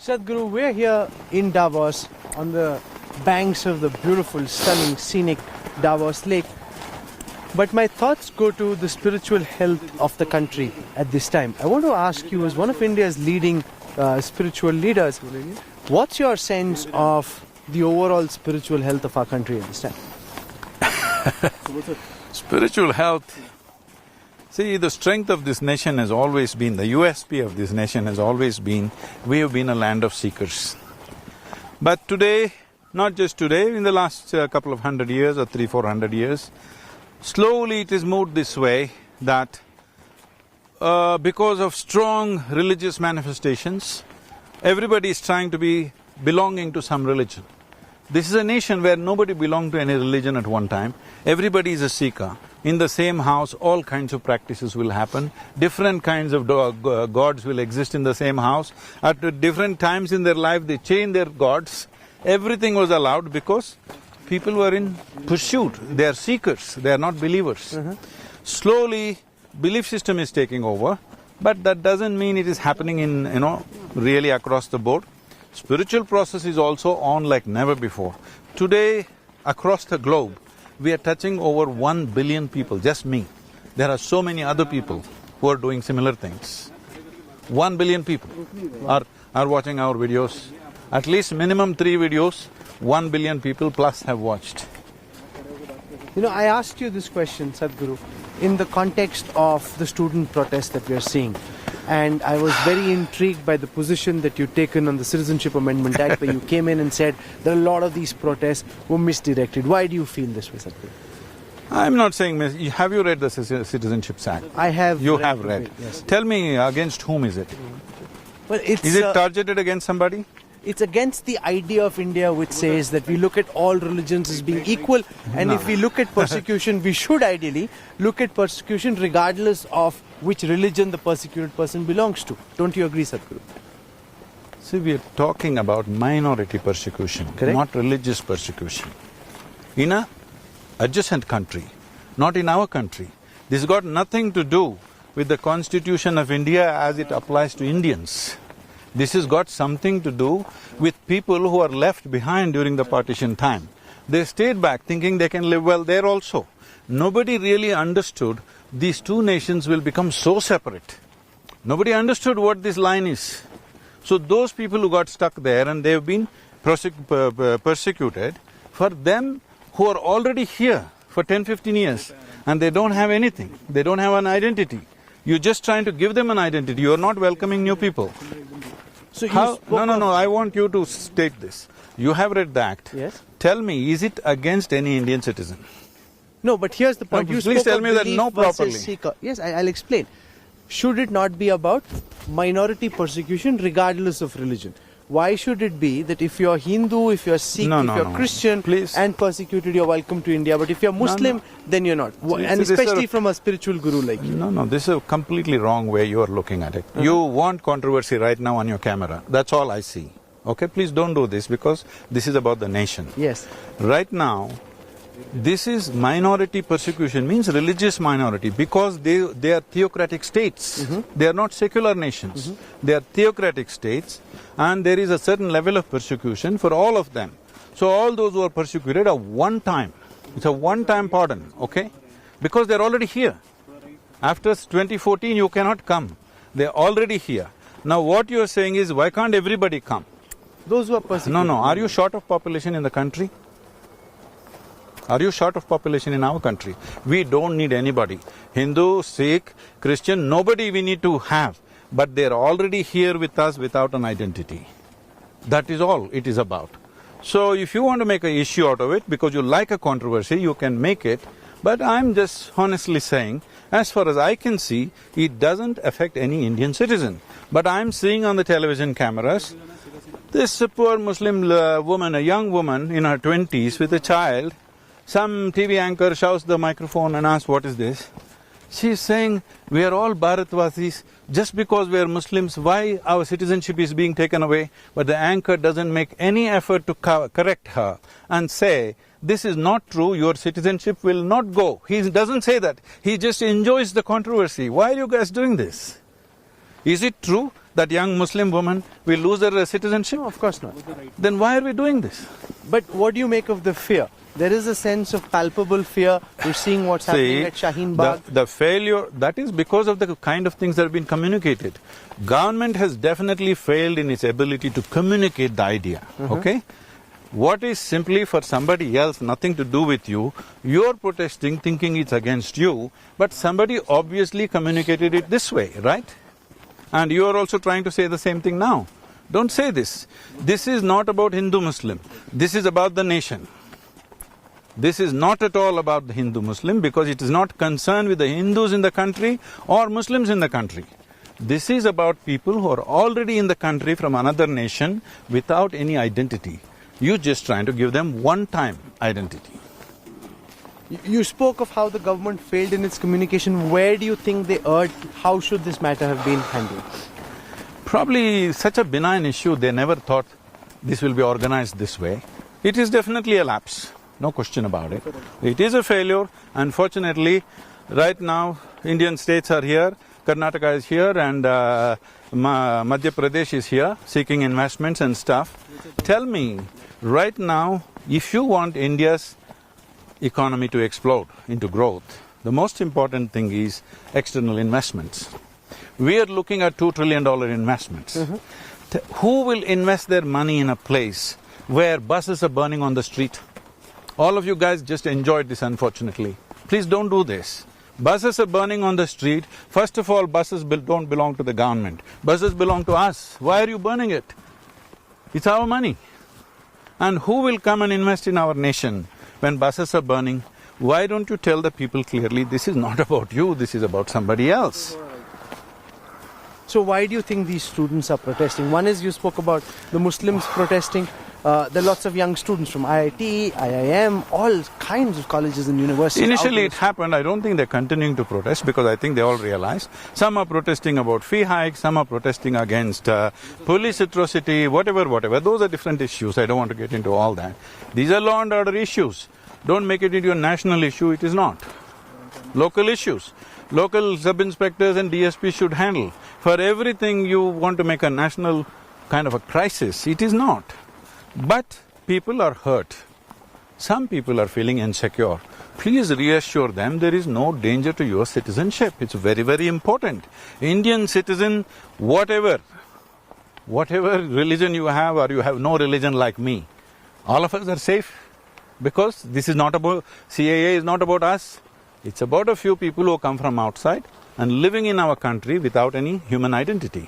Sadhguru, we're here in Davos on the banks of the beautiful, stunning, scenic Davos Lake. But my thoughts go to the spiritual health of the country at this time. I want to ask you, as one of India's leading spiritual leaders, what's your sense of the overall spiritual health of our country at this time? Spiritual health… See, the strength of this nation has always been, the USP of this nation has always been, we have been a land of seekers. But today, not just today, in the last couple of 100 years or 300-400 years, slowly it is moved this way that because of strong religious manifestations, everybody is trying to be belonging to some religion. This is a nation where nobody belonged to any religion at one time. Everybody is a seeker. In the same house, all kinds of practices will happen. Different kinds of gods will exist in the same house. At different times in their life, they change their gods. Everything was allowed because people were in pursuit. They are seekers, they are not believers. Slowly, belief system is taking over, but that doesn't mean it is happening in, really across the board. Spiritual process is also on like never before. Today, across the globe, we are touching over 1 billion people, just me. There are so many other people who are doing similar things. 1 billion people are watching our videos. At least minimum 3 videos, 1 billion people plus have watched. I asked you this question, Sadhguru, in the context of the student protest that we are seeing. And I was very intrigued by the position that you'd taken on the Citizenship Amendment Act, where you came in and said that a lot of these protests were misdirected. Why do you feel this way, Sadhguru? I'm not saying… Have you read the Citizenship Act? I have. You have read? It, yes. Tell me, against whom is it? Well, is it targeted against somebody? It's against the idea of India which says that we look at all religions as being equal, and if we look at persecution, we should ideally look at persecution regardless of which religion the persecuted person belongs to. Don't you agree, Sadhguru? See, we are talking about minority persecution, correct, not religious persecution. In a adjacent country, not in our country. This has got nothing to do with the Constitution of India as it applies to Indians. This has got something to do with people who are left behind during the partition time. They stayed back thinking they can live well there also. Nobody really understood these two nations will become so separate. Nobody understood what this line is. So those people who got stuck there and they've been persecuted, for them who are already here for 10-15 years and they don't have anything, they don't have an identity, you're just trying to give them an identity, you're not welcoming new people. So No, I want you to state this. You have read the Act. Yes. Tell me, is it against any Indian citizen? No, but here's the point. No, please tell me that no properly. Seeker. Yes, I'll explain. Should it not be about minority persecution regardless of religion? Why should it be that if you're Hindu, if you're Sikh, if you're Christian and persecuted, you're welcome to India, but if you're Muslim, then you're not? And especially from a spiritual guru like you. No, this is a completely wrong way you are looking at it. You want controversy right now on your camera, that's all I see. Okay, please don't do this because this is about the nation. Yes. Right now, this is minority persecution, means religious minority, because they are theocratic states. They are not secular nations. They are theocratic states, and there is a certain level of persecution for all of them. So all those who are persecuted are one time. It's a one-time pardon, okay? Because they're already here. After 2014, you cannot come. They're already here. Now what you're saying is, why can't everybody come? Those who are persecuted. No, are you short of population in the country? Are you short of population in our country? We don't need anybody. Hindu, Sikh, Christian, nobody we need to have. But they're already here with us without an identity. That is all it is about. So if you want to make an issue out of it, because you like a controversy, you can make it. But I'm just honestly saying, as far as I can see, it doesn't affect any Indian citizen. But I'm seeing on the television cameras, this poor Muslim woman, a young woman in her 20s with a child, some TV anchor shows the microphone and asks, what is this? She's saying, we are all Bharatvasis, just because we are Muslims, why our citizenship is being taken away? But the anchor doesn't make any effort to correct her and say, this is not true, your citizenship will not go. He doesn't say that, he just enjoys the controversy. Why are you guys doing this? Is it true that young Muslim woman will lose her citizenship? No, of course not. Then why are we doing this? But what do you make of the fear? There is a sense of palpable fear. We're seeing what's happening at Shaheen Bagh. The failure, that is because of the kind of things that have been communicated. Government has definitely failed in its ability to communicate the idea, okay? What is simply for somebody else, nothing to do with you, you're protesting thinking it's against you, but somebody obviously communicated it this way, right? And you are also trying to say the same thing now. Don't say this. This is not about Hindu-Muslim, this is about the nation. This is not at all about the Hindu-Muslim because it is not concerned with the Hindus in the country or Muslims in the country. This is about people who are already in the country from another nation without any identity. You're just trying to give them one-time identity. You spoke of how the government failed in its communication. Where do you think they erred? How should this matter have been handled? Probably such a benign issue, they never thought this will be organized this way. It is definitely a lapse. No question about it. It is a failure. Unfortunately, right now, Indian states are here, Karnataka is here and Madhya Pradesh is here, seeking investments and stuff. Tell me, right now, if you want India's economy to explode into growth, the most important thing is external investments. We are looking at $2 trillion investments. Who will invest their money in a place where buses are burning on the street? All of you guys just enjoyed this, unfortunately. Please don't do this. Buses are burning on the street. First of all, buses don't belong to the government. Buses belong to us. Why are you burning it? It's our money. And who will come and invest in our nation when buses are burning? Why don't you tell the people clearly, this is not about you, this is about somebody else? So why do you think these students are protesting? One is you spoke about the Muslims protesting. There are lots of young students from IIT, IIM, all kinds of colleges and universities. Initially it happened, I don't think they're continuing to protest because I think they all realize. Some are protesting about fee hikes, some are protesting against police atrocity, whatever. Those are different issues, I don't want to get into all that. These are law and order issues. Don't make it into a national issue, it is not. Local issues. Local sub-inspectors and DSPs should handle. For everything you want to make a national kind of a crisis, it is not. But people are hurt. Some people are feeling insecure. Please reassure them there is no danger to your citizenship. It's very, very important. Indian citizen, whatever religion you have or you have no religion like me, all of us are safe because this is not about… CAA is not about us. It's about a few people who come from outside and living in our country without any human identity.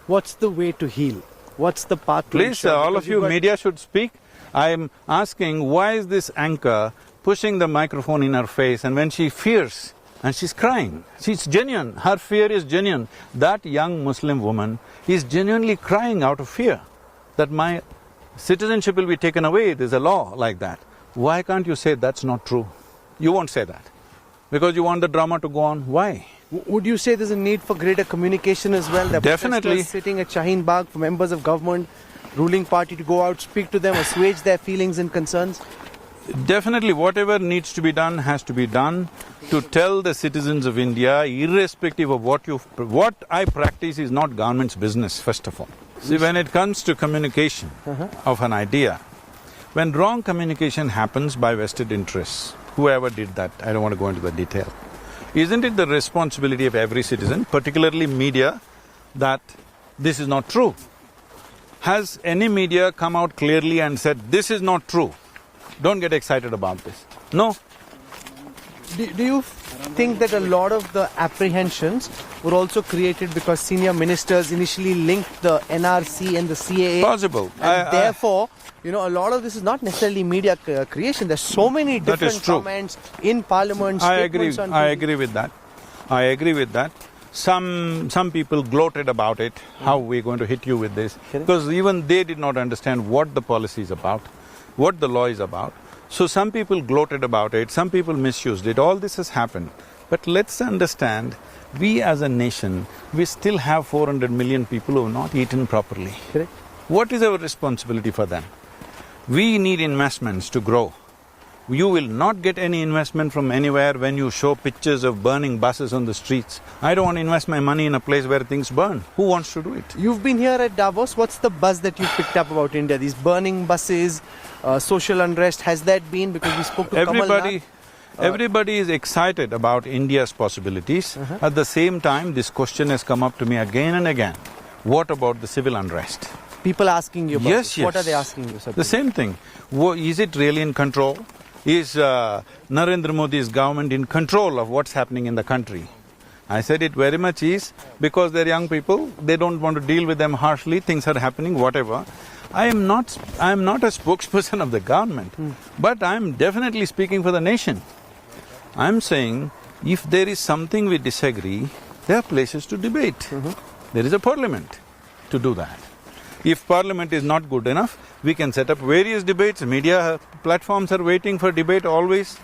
What's the way to heal? What's the path to… Please, all of you media should speak. I am asking, why is this anchor pushing the microphone in her face and when she fears and she's crying, she's genuine, her fear is genuine. That young Muslim woman is genuinely crying out of fear that my citizenship will be taken away, there's a law like that. Why can't you say that's not true? You won't say that. Because you want the drama to go on. Why? Would you say there's a need for greater communication as well? Definitely. Sitting at Shaheen Bagh for members of government, ruling party to go out, speak to them, assuage their feelings and concerns? Definitely, whatever needs to be done has to be done to tell the citizens of India, irrespective of what I practice is not government's business, first of all. See, when it comes to communication of an idea, when wrong communication happens by vested interests, whoever did that, I don't want to go into the detail. Isn't it the responsibility of every citizen, particularly media, that this is not true? Has any media come out clearly and said, this is not true, don't get excited about this? No. Do you think that a lot of the apprehensions were also created because senior ministers initially linked the NRC and the CAA? Possible. And therefore, you know, a lot of this is not necessarily media creation. There's so many different comments in Parliament, statements on TV. I agree with that. Some people gloated about it, how we're going to hit you with this, because even they did not understand what the policy is about, what the law is about. So some people gloated about it, some people misused it, all this has happened. But let's understand, we as a nation, we still have 400 million people who have not eaten properly. What is our responsibility for them? We need investments to grow. You will not get any investment from anywhere when you show pictures of burning buses on the streets. I don't want to invest my money in a place where things burn. Who wants to do it? You've been here at Davos. What's the buzz that you picked up about India? These burning buses, social unrest. Has that been? Because we spoke to Kamal. Everybody is excited about India's possibilities. At the same time, this question has come up to me again and again. What about the civil unrest? People asking you about Yes, this. yes. What are they asking you, Sadhguru? The same thing. Is it really in control? Is Narendra Modi's government in control of what's happening in the country? I said it very much is, because they're young people, they don't want to deal with them harshly, things are happening, whatever. I am not a spokesperson of the government, but I'm definitely speaking for the nation. I'm saying, if there is something we disagree, there are places to debate. There is a parliament to do that. If parliament is not good enough, we can set up various debates. Media platforms are waiting for debate always.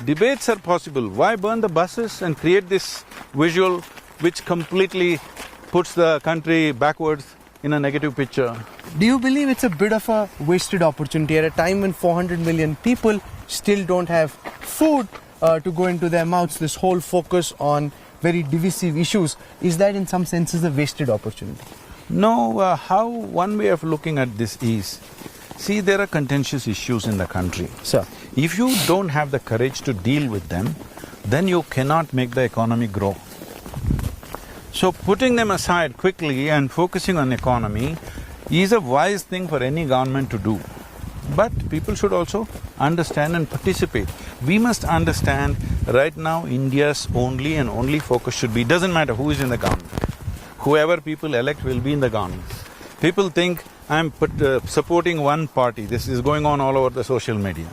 Debates are possible. Why burn the buses and create this visual which completely puts the country backwards in a negative picture? Do you believe it's a bit of a wasted opportunity at a time when 400 million people still don't have food to go into their mouths? This whole focus on very divisive issues, is that in some senses a wasted opportunity? No, how one way of looking at this is, see, there are contentious issues in the country. Sir. If you don't have the courage to deal with them, then you cannot make the economy grow. So putting them aside quickly and focusing on economy is a wise thing for any government to do. But people should also understand and participate. We must understand right now India's only focus should be, doesn't matter who is in the government. Whoever people elect will be in the government. People think I'm supporting one party, this is going on all over the social media.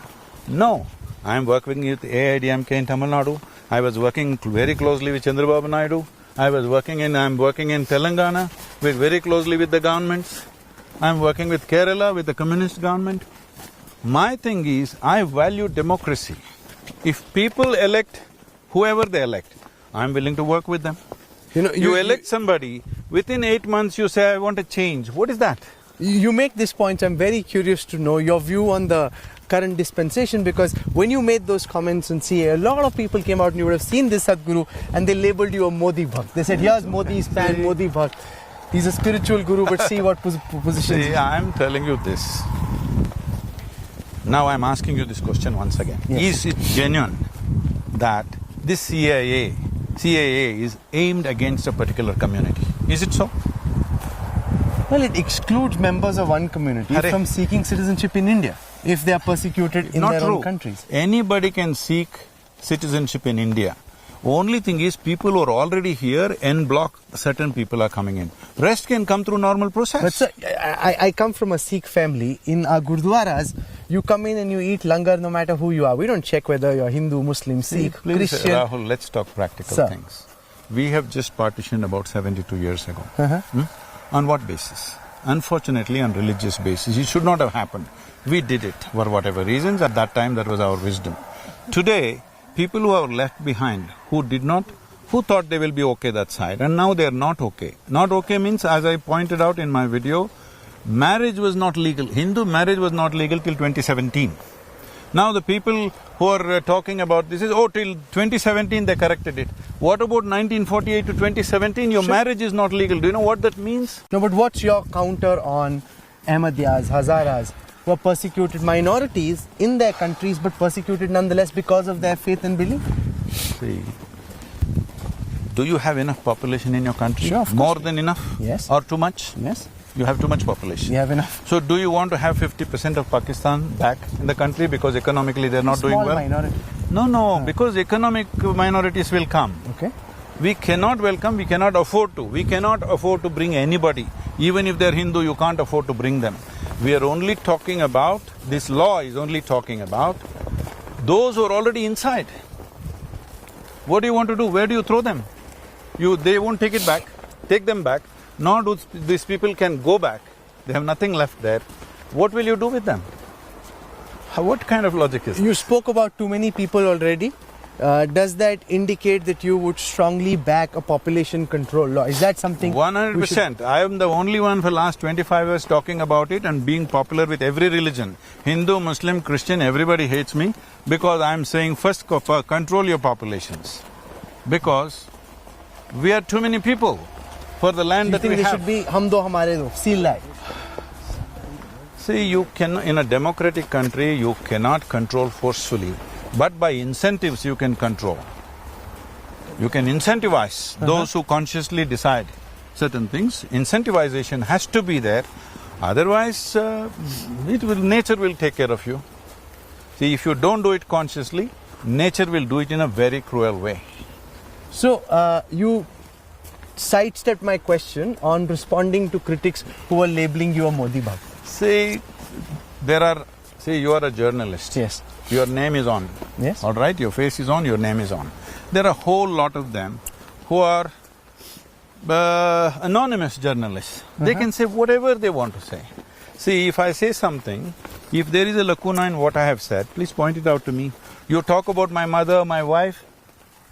No, I'm working with AIDMK in Tamil Nadu, I was working very closely with Chandrababu Naidu, I'm working in Telangana very closely with the governments, I'm working with Kerala with the communist government. My thing is, I value democracy. If people elect whoever they elect, I'm willing to work with them. You elect somebody, within 8 months you say, I want a change. What is that? You make this point. I'm very curious to know your view on the current dispensation, because when you made those comments in CAA, a lot of people came out and you would have seen this Sadhguru and they labelled you a Modi Bhakt. They said, here's Modi's fan, Modi Bhakt. He's a spiritual guru, but see what position. See, I'm telling you this. Now I'm asking you this question once again. Yes. Is it genuine that this CAA is aimed against a particular community? Is it so? Well, it excludes members of one community from seeking citizenship in India if they are persecuted in their own countries. Anybody can seek citizenship in India. Only thing is, people who are already here, en bloc, certain people are coming in. Rest can come through normal process. But sir, I come from a Sikh family. In our gurdwaras, you come in and you eat langar no matter who you are. We don't check whether you're Hindu, Muslim, Sikh, Please, Christian. Rahul, let's talk practical things. We have just partitioned about 72 years ago. On what basis? Unfortunately, on religious basis. It should not have happened. We did it for whatever reasons. At that time, that was our wisdom. Today, people who are left behind, who thought they will be okay that side, and now they are not okay. Not okay means, as I pointed out in my video, marriage was not legal. Hindu marriage was not legal till 2017. Now the people who are talking about this is, till 2017 they corrected it. What about 1948 to 2017? Your marriage is not legal. Do you know what that means? No, but what's your counter on Ahmadiyas, Hazaras, who are persecuted minorities in their countries but persecuted nonetheless because of their faith and belief? See, do you have enough population in your country? Sure, of course. More than enough? Yes. Or too much? Yes. You have too much population. We have enough. So do you want to have 50% of Pakistan back in the country because economically they're not doing well? Small minority. No, because economic minorities will come. Okay. We cannot welcome, we cannot afford to. We cannot afford to bring anybody. Even if they're Hindu, you can't afford to bring them. We are only talking about, this law is only talking about those who are already inside. What do you want to do? Where do you throw them? They won't take it back. Take them back. Nor do these people can go back. They have nothing left there. What will you do with them? What kind of logic is this? You spoke about too many people already. does that indicate that you would strongly back a population control law? Is that something? 100%. I am the only one for last 25 years talking about it and being popular with every religion. Hindu, Muslim, Christian, everybody hates me because I am saying first control your populations. Because we are too many people for the land that we have. You think there should be hum do hamare do, seal that? See, you can, in a democratic country, you cannot control forcefully, but by incentives you can control. You can incentivize those who consciously decide certain things. Incentivization has to be there, otherwise nature will take care of you. See, if you don't do it consciously, nature will do it in a very cruel way. So, you sidestepped my question on responding to critics who are labeling you a Modi Bhakt. See, you are a journalist. Yes. Your name is on. Yes. All right, your face is on, your name is on. There are a whole lot of them who are anonymous journalists. They can say whatever they want to say. See, if I say something, if there is a lacuna in what I have said, please point it out to me. You talk about my mother, my wife,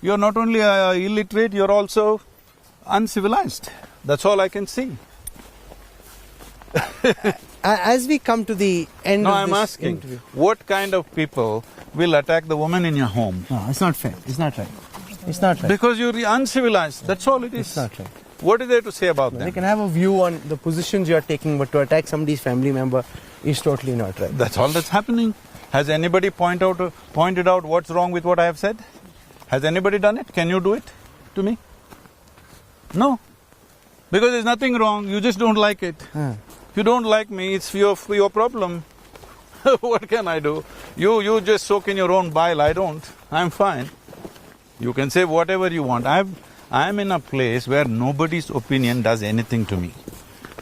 you're not only illiterate, you're also uncivilized. That's all I can see. As we come to the end No, of I'm this asking, interview. what kind of people will attack the woman in your home? No, it's not fair. It's not right. It's not right. Because you're uncivilized, that's all it is. It's not right. What is there to say about They them? can have a view on the positions you're taking, but to attack somebody's family member is totally not right. That's all that's happening. Has anybody pointed out what's wrong with what I have said? Has anybody done it? Can you do it to me? No. Because there's nothing wrong, you just don't like it. If you don't like me, it's your problem. What can I do? You just soak in your own bile, I don't. I'm fine. You can say whatever you want. I'm in a place where nobody's opinion does anything to me.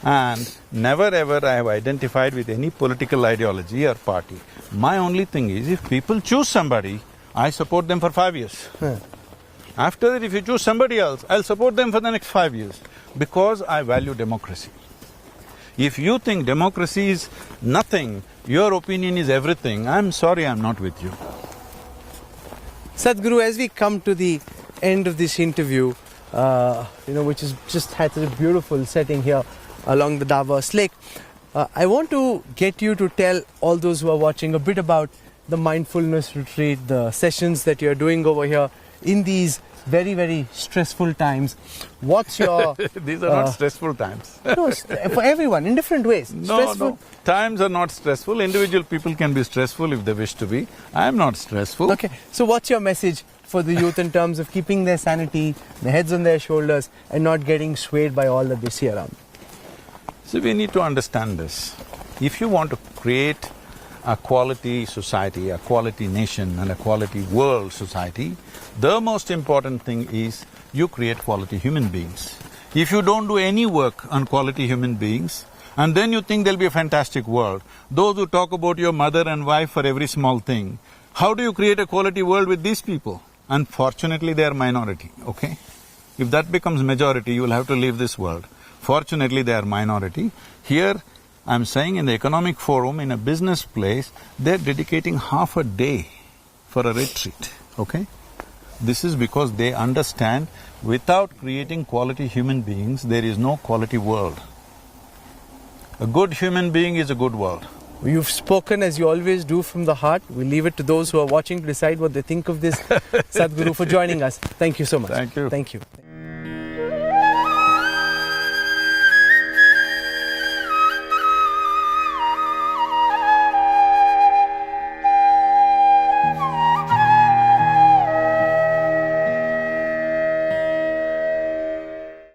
And never ever I have identified with any political ideology or party. My only thing is, if people choose somebody, I support them for 5 years. After that, if you choose somebody else, I'll support them for the next 5 years. Because I value democracy. If you think democracy is nothing, your opinion is everything, I'm sorry I'm not with you. Sadhguru, as we come to the end of this interview, which is just had such a beautiful setting here along the Davos Lake, I want to get you to tell all those who are watching a bit about the mindfulness retreat, the sessions that you're doing over here in these very, very stressful times. What's your… These are not stressful times. No, for everyone, in different ways. No. Times are not stressful. Individual people can be stressful if they wish to be. I'm not stressful. Okay, so what's your message for the youth in terms of keeping their sanity, their heads on their shoulders, and not getting swayed by all that they see around? So we need to understand this. If you want to create a quality society, a quality nation and a quality world society, the most important thing is you create quality human beings. If you don't do any work on quality human beings, and then you think there'll be a fantastic world, those who talk about your mother and wife for every small thing, how do you create a quality world with these people? Unfortunately, they are minority, okay? If that becomes majority, you will have to leave this world. Fortunately, they are minority. Here, I'm saying in the economic forum, in a business place, they're dedicating half a day for a retreat, okay? This is because they understand without creating quality human beings, there is no quality world. A good human being is a good world. You've spoken as you always do from the heart. We leave it to those who are watching to decide what they think of this. Sadhguru, for joining us. Thank you so much. Thank you. Thank you.